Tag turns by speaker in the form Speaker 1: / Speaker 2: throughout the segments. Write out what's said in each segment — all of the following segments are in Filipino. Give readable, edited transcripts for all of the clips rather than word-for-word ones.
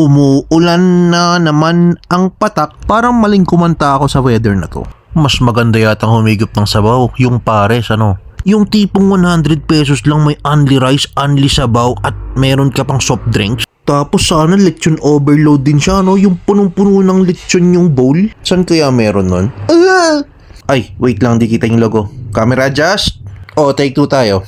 Speaker 1: Umuulan na naman ang patak. Parang maling kumanta ako sa weather na to. Mas maganda yatang humigop ng sabaw, yung pares ano. Yung tipong 100 pesos lang may only rice, only sabaw at meron ka pang soft drinks. Tapos sana lechon overload din siya no, yung punong-puno ng lechon yung bowl. San kaya meron nun? Ay, wait lang, di kita yung logo. Camera adjust. O, take 2 tayo.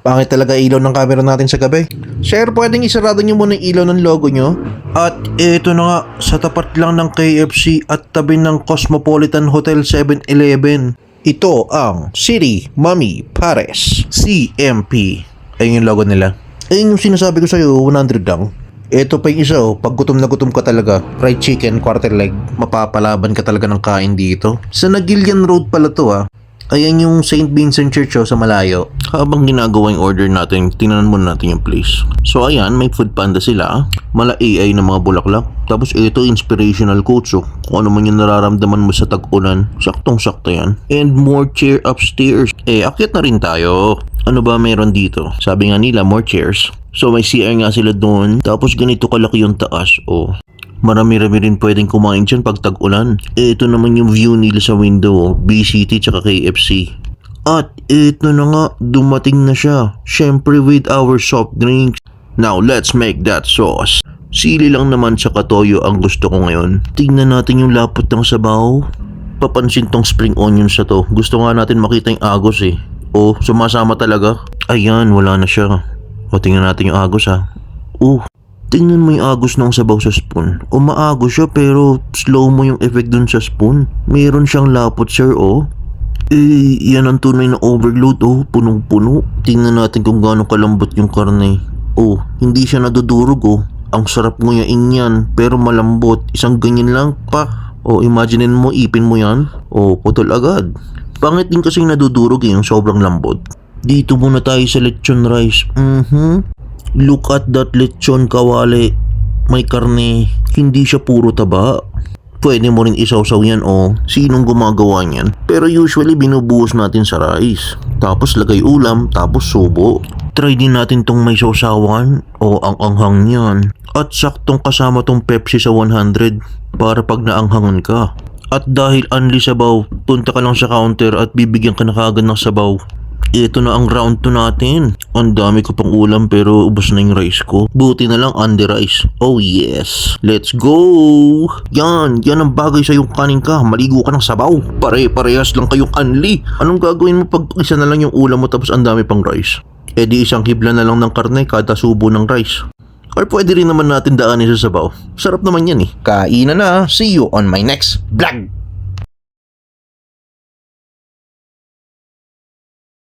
Speaker 1: Pangit talaga ilaw ng camera natin sa gabi. Sir, pwedeng isarado nyo muna yung ilaw ng logo nyo? At ito na nga, sa tapat lang ng KFC at tabi ng Cosmopolitan Hotel 7-Eleven. Ito ang City Mami Pares CMP. Ayun yung logo nila. Ayun yung sinasabi ko sa'yo, 100 lang. Ito pa yung isa oh, pag gutom na gutom ka talaga, fried chicken, quarter leg, mapapalaban ka talaga ng kain dito. Sa Nagilian Road pala to ah. Ayan yung St. Vincent Church sa malayo. Habang ginagawa yung order natin, tingnan muna natin yung place. So ayan, may food panda sila. Mala AI na mga bulaklak. Tapos ito, inspirational quotes. So, kung ano man yung nararamdaman mo sa tag-ulan, saktong-sakto yan. And more chair upstairs. Akyat na rin tayo. Ano ba meron dito? Sabi nga nila, more chairs. So may CR nga sila doon. Tapos ganito kalaki yung taas. Marami-rami rin pwedeng kumain dyan pag tag-ulan. Ito naman yung view nila sa window, BCT tsaka KFC. At ito na nga, dumating na siya. Syempre with our soft drinks. Now let's make that sauce. Sili lang naman tsaka toyo ang gusto ko ngayon. Tingnan natin yung lapot ng sabaw. Papansin tong spring onions sa to. Gusto nga natin makita yung agos eh. Sumasama talaga. Ayan, wala na siya. Tingnan natin yung agos ha. Tingnan mo yung agos ng sabaw sa spoon. Maagos siya pero slow mo yung effect dun sa spoon. Meron siyang lapot sir yan ang tunay na overload punong-puno. Tingnan natin kung gaano kalambot yung karne. Hindi siya nadudurog Ang sarap nguyain yan pero malambot. Isang ganyan lang pa. Imaginein mo, ipin mo yan. Putol agad. Pangit din kasing nadudurog yung sobrang lambot. Dito muna tayo sa lechon rice. Look at that lechon kawali. May karne. Hindi siya puro taba. Pwede mo rin isawsaw yan Sinong gumagawa niyan? Pero usually binubuhos natin sa rice. Tapos lagay ulam. Tapos subo. Try din natin tong may sausawan. Ang anghang niyan. At saktong kasama tong Pepsi sa 100. Para pag naanghangan ka. At dahil only sabaw, punta ka lang sa counter at bibigyan ka na kaagad ng sabaw. Ito na ang round 2 natin. Ang dami ko pang ulam pero ubos na yung rice ko. Buti na lang under rice. Oh yes. Let's go! Yan ang bagay sa yung kanin ka. Maligo ka ng sabaw. Pare-parehas lang kayong unli. Anong gagawin mo pag isa na lang yung ulam mo tapos ang dami pang rice? Di isang hibla na lang ng karne kada subo ng rice. Or pwede rin naman natin daanin sa sabaw. Sarap naman yan Kainan na. See you on my next vlog!